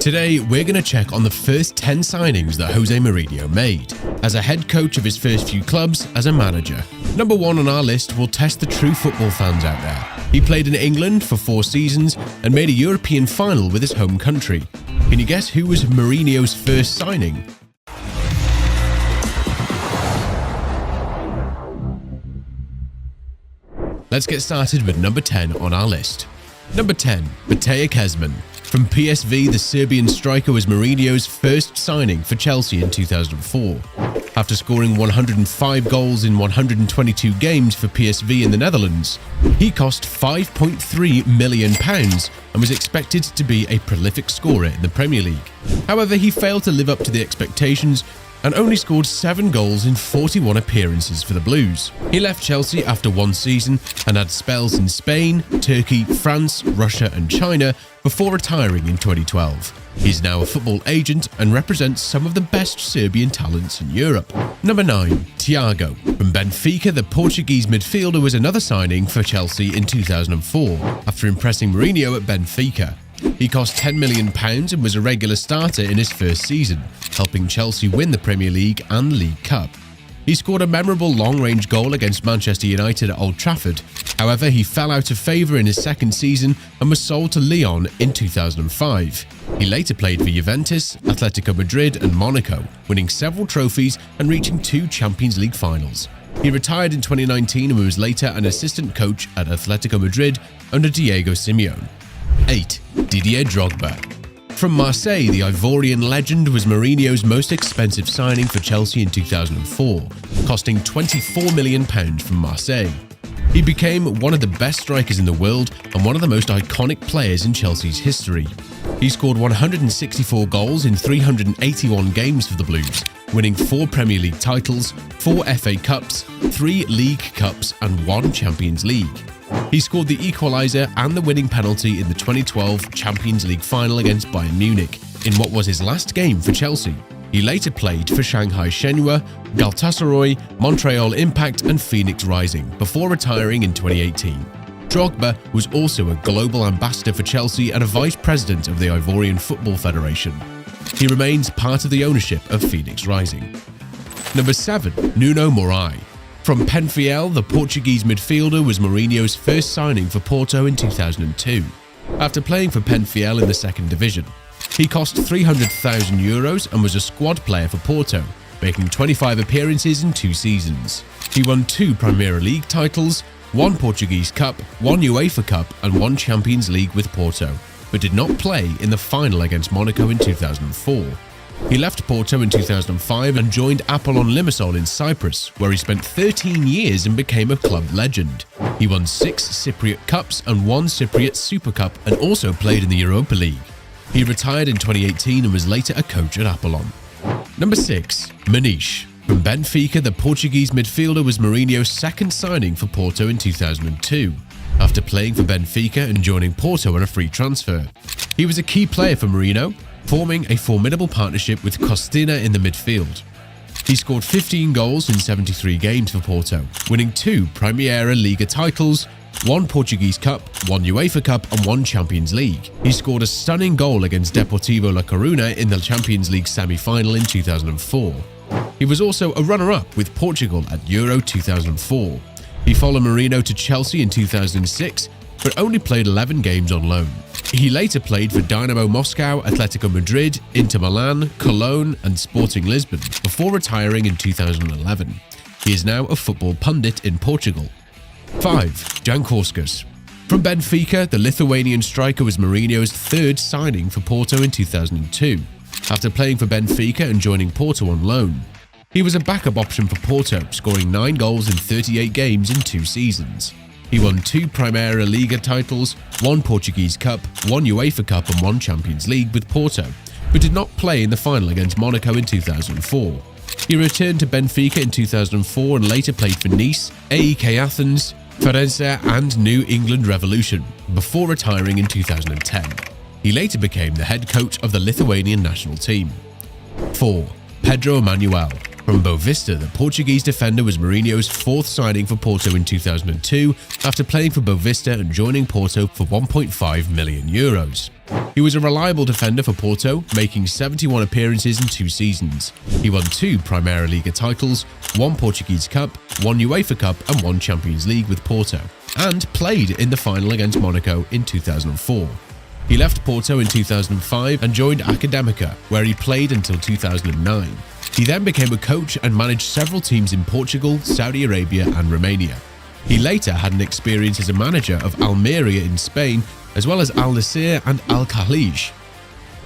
Today, we're going to check on the first 10 signings that José Mourinho made, as a head coach of his first few clubs as a manager. Number 1 on our list will test the true football fans out there. He played in England for 4 seasons and made a European final with his home country. Can you guess who was Mourinho's first signing? Let's get started with number 10 on our list. Number 10, Matej Kezman. From PSV, the Serbian striker was Mourinho's first signing for Chelsea in 2004. After scoring 105 goals in 122 games for PSV in the Netherlands, he cost £5.3 million and was expected to be a prolific scorer in the Premier League. However, he failed to live up to the expectations and only scored 7 goals in 41 appearances for the Blues. He left Chelsea after 1 season and had spells in Spain, Turkey, France, Russia and China before retiring in 2012. He's now a football agent and represents some of the best Serbian talents in Europe. Number 9, Thiago. From Benfica, the Portuguese midfielder was another signing for Chelsea in 2004, after impressing Mourinho at Benfica. He cost £10 million and was a regular starter in his first season, helping Chelsea win the Premier League and League Cup. He scored a memorable long-range goal against Manchester United at Old Trafford. However, he fell out of favour in his second season and was sold to Lyon in 2005. He later played for Juventus, Atletico Madrid and Monaco, winning several trophies and reaching 2 Champions League finals. He retired in 2019 and was later an assistant coach at Atletico Madrid under Diego Simeone. 8. Didier Drogba. From Marseille, the Ivorian legend was Mourinho's most expensive signing for Chelsea in 2004, costing £24 million from Marseille. He became one of the best strikers in the world and one of the most iconic players in Chelsea's history. He scored 164 goals in 381 games for the Blues, winning 4 Premier League titles, 4 FA Cups, 3 League Cups and 1 Champions League. He scored the equaliser and the winning penalty in the 2012 Champions League final against Bayern Munich, in what was his last game for Chelsea. He later played for Shanghai Shenhua, Galatasaray, Montreal Impact and Phoenix Rising, before retiring in 2018. Drogba was also a global ambassador for Chelsea and a vice president of the Ivorian Football Federation. He remains part of the ownership of Phoenix Rising. Number 7, Nuno Morais. From Penafiel, the Portuguese midfielder was Mourinho's first signing for Porto in 2002. After playing for Penafiel in the second division, he cost €300,000 and was a squad player for Porto, making 25 appearances in 2 seasons. He won 2 Primeira League titles, 1 Portuguese Cup, 1 UEFA Cup and 1 Champions League with Porto, but did not play in the final against Monaco in 2004. He left Porto in 2005 and joined Apollon Limassol in Cyprus, where he spent 13 years and became a club legend. He won 6 Cypriot Cups and 1 Cypriot Super Cup and also played in the Europa League. He retired in 2018 and was later a coach at Apollon. Number 6, Maniche. From Benfica, the Portuguese midfielder was Mourinho's second signing for Porto in 2002, after playing for Benfica and joining Porto on a free transfer. He was a key player for Mourinho, forming a formidable partnership with Costina in the midfield. He scored 15 goals in 73 games for Porto, winning 2 Primeira Liga titles, 1 Portuguese Cup, 1 UEFA Cup and 1 Champions League. He scored a stunning goal against Deportivo La Coruña in the Champions League semi-final in 2004. He was also a runner-up with Portugal at Euro 2004. He followed Mourinho to Chelsea in 2006, but only played 11 games on loan. He later played for Dynamo Moscow, Atletico Madrid, Inter Milan, Cologne and Sporting Lisbon before retiring in 2011. He is now a football pundit in Portugal. 5. Jan Korskas. From Benfica, the Lithuanian striker was Mourinho's third signing for Porto in 2002, after playing for Benfica and joining Porto on loan. He was a backup option for Porto, scoring 9 goals in 38 games in 2 seasons. He won 2 Primeira Liga titles, 1 Portuguese Cup, 1 UEFA Cup and 1 Champions League with Porto, but did not play in the final against Monaco in 2004. He returned to Benfica in 2004 and later played for Nice, AEK Athens, Firenze and New England Revolution, before retiring in 2010. He later became the head coach of the Lithuanian national team. 4. Pedro Emanuel. From Boavista, the Portuguese defender was Mourinho's fourth signing for Porto in 2002 after playing for Boavista and joining Porto for €1.5 million. He was a reliable defender for Porto, making 71 appearances in 2 seasons. He won 2 Primeira Liga titles, 1 Portuguese Cup, 1 UEFA Cup and 1 Champions League with Porto, and played in the final against Monaco in 2004. He left Porto in 2005 and joined Académica, where he played until 2009. He then became a coach and managed several teams in Portugal, Saudi Arabia and Romania. He later had an experience as a manager of Almeria in Spain, as well as Al Nassr and Al Khalij.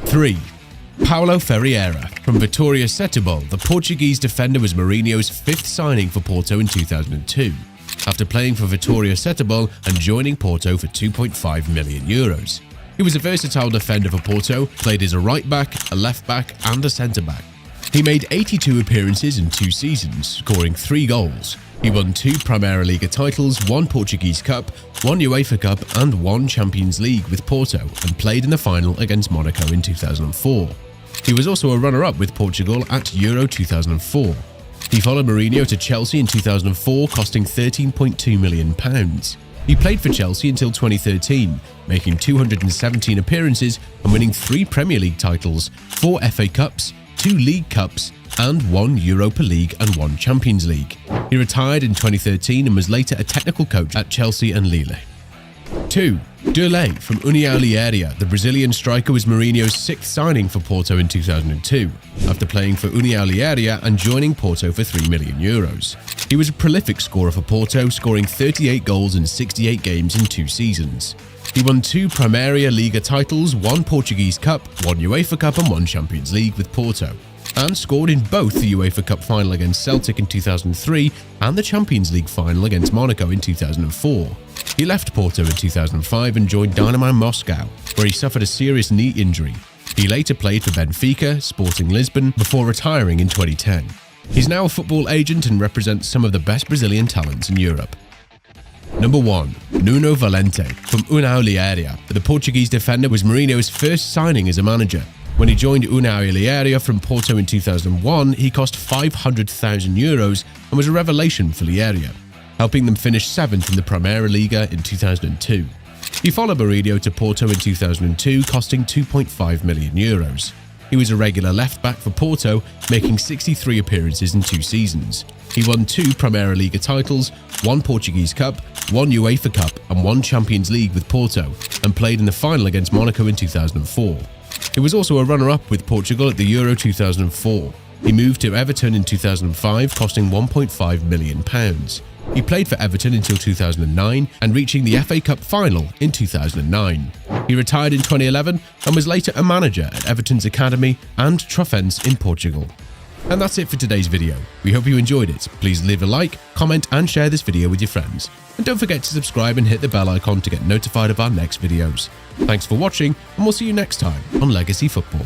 3. Paulo Ferreira. From Vitória Setúbal, the Portuguese defender was Mourinho's 5th signing for Porto in 2002, after playing for Vitória Setúbal and joining Porto for €2.5 million. He was a versatile defender for Porto, played as a right-back, a left-back and a centre-back. He made 82 appearances in 2 seasons, scoring 3 goals. He won 2 Primeira Liga titles, 1 Portuguese Cup, 1 UEFA Cup and 1 Champions League with Porto and played in the final against Monaco in 2004. He was also a runner-up with Portugal at Euro 2004. He followed Mourinho to Chelsea in 2004, costing £13.2 million. He played for Chelsea until 2013, making 217 appearances and winning 3 Premier League titles, 4 FA Cups, 2 League Cups and 1 Europa League and 1 Champions League. He retired in 2013 and was later a technical coach at Chelsea and Lille. 2. Derlei. From União Leiria, the Brazilian striker was Mourinho's 6th signing for Porto in 2002, after playing for União Leiria and joining Porto for €3 million. He was a prolific scorer for Porto, scoring 38 goals in 68 games in 2 seasons. He won 2 Primeira Liga titles, 1 Portuguese Cup, 1 UEFA Cup and 1 Champions League with Porto, and scored in both the UEFA Cup final against Celtic in 2003 and the Champions League final against Monaco in 2004. He left Porto in 2005 and joined Dynamo Moscow, where he suffered a serious knee injury. He later played for Benfica, Sporting Lisbon, before retiring in 2010. He's now a football agent and represents some of the best Brazilian talents in Europe. Number 1. Nuno Valente. From União Leiria, the Portuguese defender was Mourinho's first signing as a manager. When he joined União Leiria from Porto in 2001, he cost €500,000 and was a revelation for Leiria, helping them finish 7th in the Primeira Liga in 2002. He followed Mourinho to Porto in 2002, costing €2.5 million. He was a regular left-back for Porto, making 63 appearances in 2 seasons. He won 2 Primeira Liga titles, 1 Portuguese Cup, 1 UEFA Cup and 1 Champions League with Porto, and played in the final against Monaco in 2004. He was also a runner-up with Portugal at the Euro 2004. He moved to Everton in 2005, costing £1.5 million. He played for Everton until 2009 and reaching the FA Cup final in 2009. He retired in 2011 and was later a manager at Everton's academy and Trofense in Portugal. And that's it for today's video. We hope you enjoyed it. Please leave a like, comment and share this video with your friends. And don't forget to subscribe and hit the bell icon to get notified of our next videos. Thanks for watching and we'll see you next time on Legacy Football.